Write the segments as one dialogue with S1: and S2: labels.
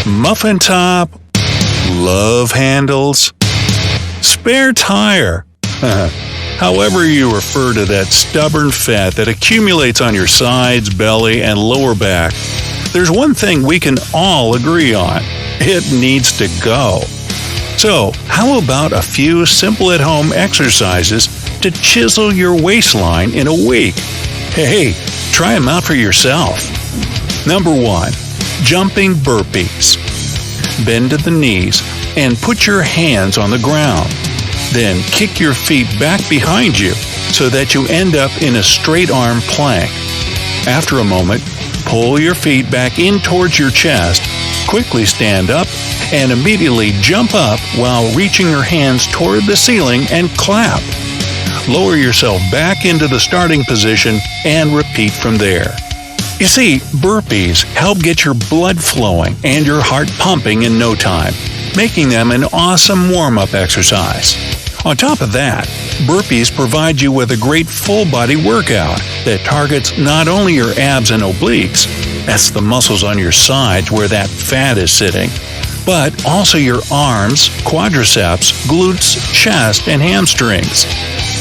S1: muffin top, love handles, spare tire. However you refer to that stubborn fat that accumulates on your sides, belly, and lower back, there's one thing we can all agree on. It needs to go. So, how about a few simple at-home exercises to chisel your waistline in a week? Hey, try them out for yourself. Number 1. Jumping burpees. Bend to the knees and put your hands on the ground. Then kick your feet back behind you so that you end up in a straight arm plank. After a moment, pull your feet back in towards your chest, quickly stand up, and immediately jump up while reaching your hands toward the ceiling and clap. Lower yourself back into the starting position and repeat from there. You see, burpees help get your blood flowing and your heart pumping in no time, making them an awesome warm-up exercise. On top of that, burpees provide you with a great full-body workout that targets not only your abs and obliques, that's the muscles on your sides where that fat is sitting, but also your arms, quadriceps, glutes, chest, and hamstrings.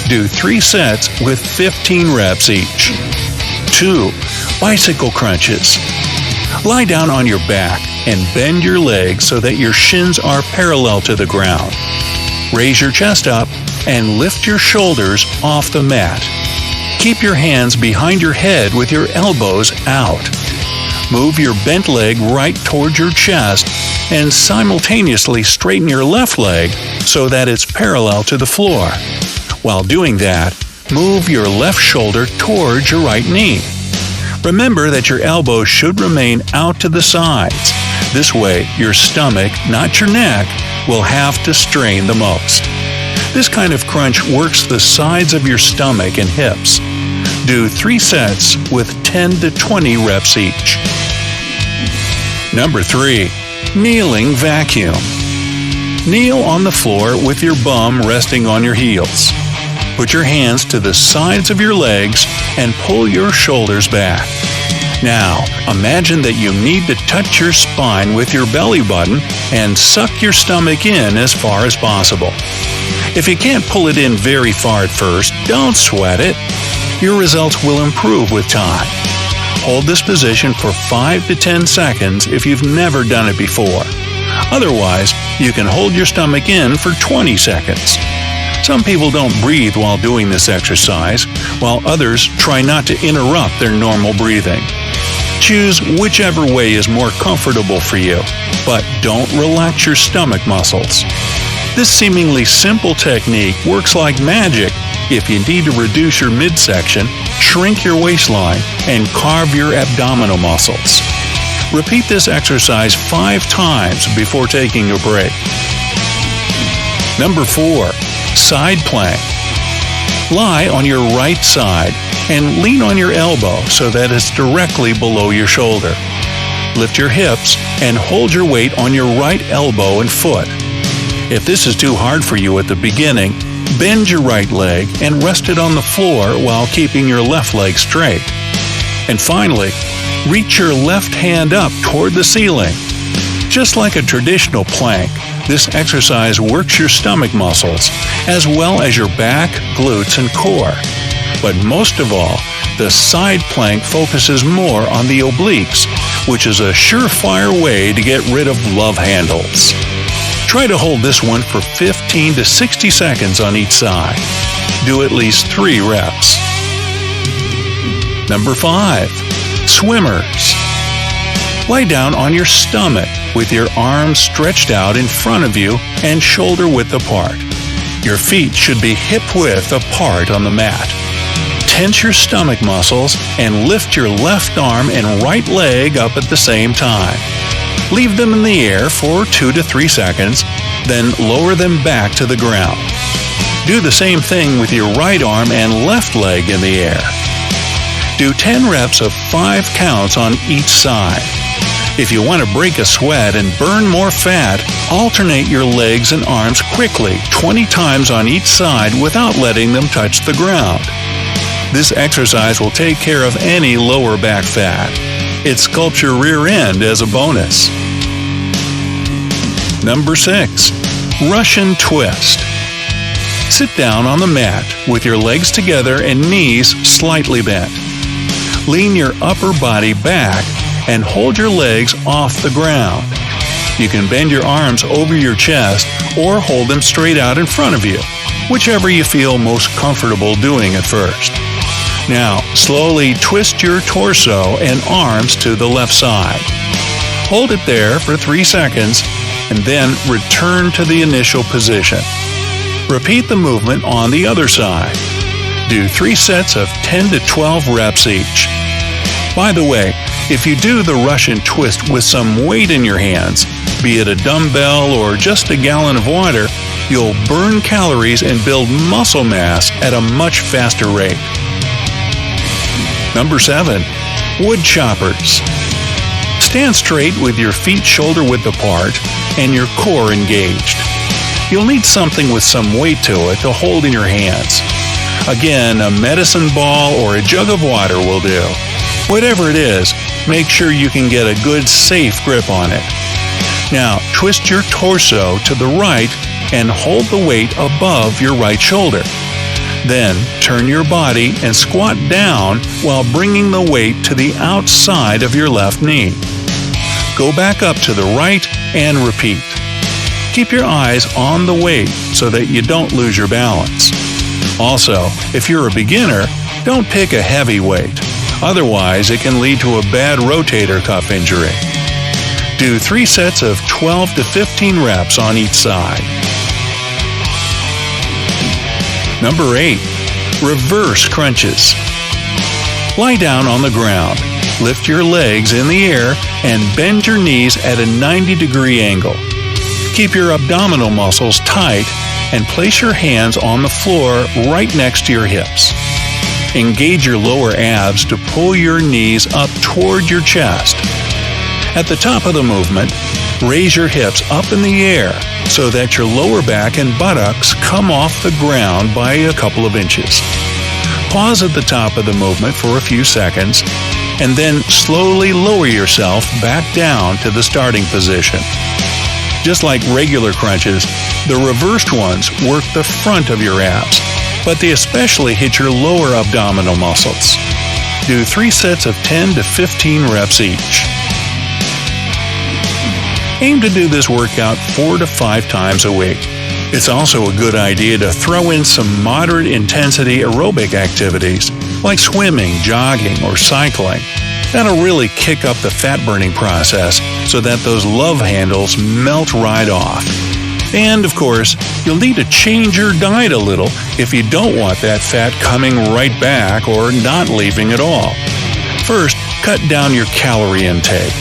S1: Do 3 sets with 15 reps each. 2. Bicycle crunches. Lie down on your back and bend your legs so that your shins are parallel to the ground. Raise your chest up and lift your shoulders off the mat. Keep your hands behind your head with your elbows out. Move your bent leg right towards your chest and simultaneously straighten your left leg so that it's parallel to the floor. While doing that, move your left shoulder towards your right knee. Remember that your elbows should remain out to the sides. This way, your stomach, not your neck, will have to strain the most. This kind of crunch works the sides of your stomach and hips. Do 3 sets with 10 to 20 reps each. Number 3. Kneeling vacuum. Kneel on the floor with your bum resting on your heels. Put your hands to the sides of your legs and pull your shoulders back. Now, imagine that you need to touch your spine with your belly button and suck your stomach in as far as possible. If you can't pull it in very far at first, don't sweat it. Your results will improve with time. Hold this position for 5 to 10 seconds if you've never done it before. Otherwise, you can hold your stomach in for 20 seconds. Some people don't breathe while doing this exercise, while others try not to interrupt their normal breathing. Choose whichever way is more comfortable for you, but don't relax your stomach muscles. This seemingly simple technique works like magic if you need to reduce your midsection, shrink your waistline, and carve your abdominal muscles. Repeat this exercise 5 times before taking a break. Number 4. Side plank. Lie on your right side and lean on your elbow so that it's directly below your shoulder. Lift your hips and hold your weight on your right elbow and foot. If this is too hard for you at the beginning, bend your right leg and rest it on the floor while keeping your left leg straight. And finally, reach your left hand up toward the ceiling. Just like a traditional plank, this exercise works your stomach muscles, as well as your back, glutes, and core. But most of all, the side plank focuses more on the obliques, which is a surefire way to get rid of love handles. Try to hold this one for 15 to 60 seconds on each side. Do at least 3 reps. Number 5. Swimmers. Lie down on your stomach with your arms stretched out in front of you and shoulder width apart. Your feet should be hip width apart on the mat. Tense your stomach muscles and lift your left arm and right leg up at the same time. Leave them in the air for 2 to 3 seconds, then lower them back to the ground. Do the same thing with your right arm and left leg in the air. Do 10 reps of 5 counts on each side. If you want to break a sweat and burn more fat, alternate your legs and arms quickly 20 times on each side without letting them touch the ground. This exercise will take care of any lower back fat. It sculpts your rear end as a bonus. Number 6. Russian twist. Sit down on the mat with your legs together and knees slightly bent. Lean your upper body back and hold your legs off the ground. You can bend your arms over your chest or hold them straight out in front of you, whichever you feel most comfortable doing at first. Now, slowly twist your torso and arms to the left side. Hold it there for 3 seconds and then return to the initial position. Repeat the movement on the other side. Do 3 sets of 10 to 12 reps each. By the way, if you do the Russian twist with some weight in your hands, be it a dumbbell or just a gallon of water, you'll burn calories and build muscle mass at a much faster rate. Number 7. Wood choppers. Stand straight with your feet shoulder-width apart and your core engaged. You'll need something with some weight to it to hold in your hands. Again, a medicine ball or a jug of water will do. Whatever it is, make sure you can get a good, safe grip on it. Now, twist your torso to the right and hold the weight above your right shoulder. Then, turn your body and squat down while bringing the weight to the outside of your left knee. Go back up to the right and repeat. Keep your eyes on the weight so that you don't lose your balance. Also, if you're a beginner, don't pick a heavy weight. Otherwise, it can lead to a bad rotator cuff injury. Do 3 sets of 12 to 15 reps on each side. Number 8. Reverse crunches. Lie down on the ground. Lift your legs in the air and bend your knees at a 90-degree angle. Keep your abdominal muscles tight and place your hands on the floor right next to your hips. Engage your lower abs to pull your knees up toward your chest. At the top of the movement, raise your hips up in the air so that your lower back and buttocks come off the ground by a couple of inches. Pause at the top of the movement for a few seconds, and then slowly lower yourself back down to the starting position. Just like regular crunches, the reversed ones work the front of your abs, but they especially hit your lower abdominal muscles. Do 3 sets of 10 to 15 reps each. Aim to do this workout 4 to 5 times a week. It's also a good idea to throw in some moderate intensity aerobic activities like swimming, jogging, or cycling. That'll really kick up the fat-burning process so that those love handles melt right off. And, of course, you'll need to change your diet a little if you don't want that fat coming right back or not leaving at all. First, cut down your calorie intake.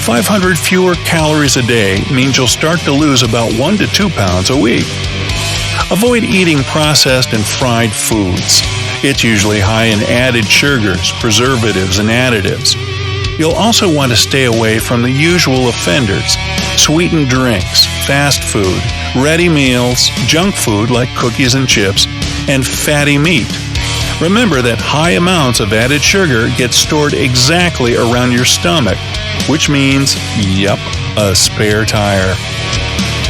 S1: 500 fewer calories a day means you'll start to lose about 1 to 2 pounds a week. Avoid eating processed and fried foods. It's usually high in added sugars, preservatives, and additives. You'll also want to stay away from the usual offenders: sweetened drinks, fast food, ready meals, junk food like cookies and chips, and fatty meat. Remember that high amounts of added sugar get stored exactly around your stomach, which means, a spare tire.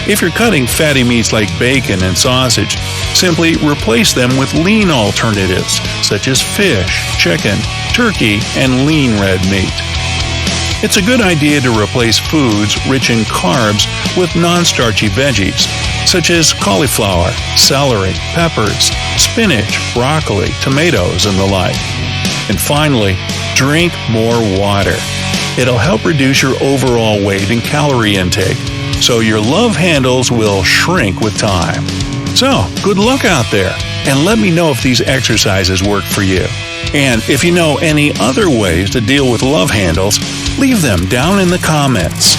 S1: If you're cutting fatty meats like bacon and sausage, simply replace them with lean alternatives such as fish, chicken, turkey, and lean red meat. It's a good idea to replace foods rich in carbs with non-starchy veggies, such as cauliflower, celery, peppers, spinach, broccoli, tomatoes, and the like. And finally, drink more water. It'll help reduce your overall weight and calorie intake, so your love handles will shrink with time. So, good luck out there, and let me know if these exercises work for you. And if you know any other ways to deal with love handles, leave them down in the comments.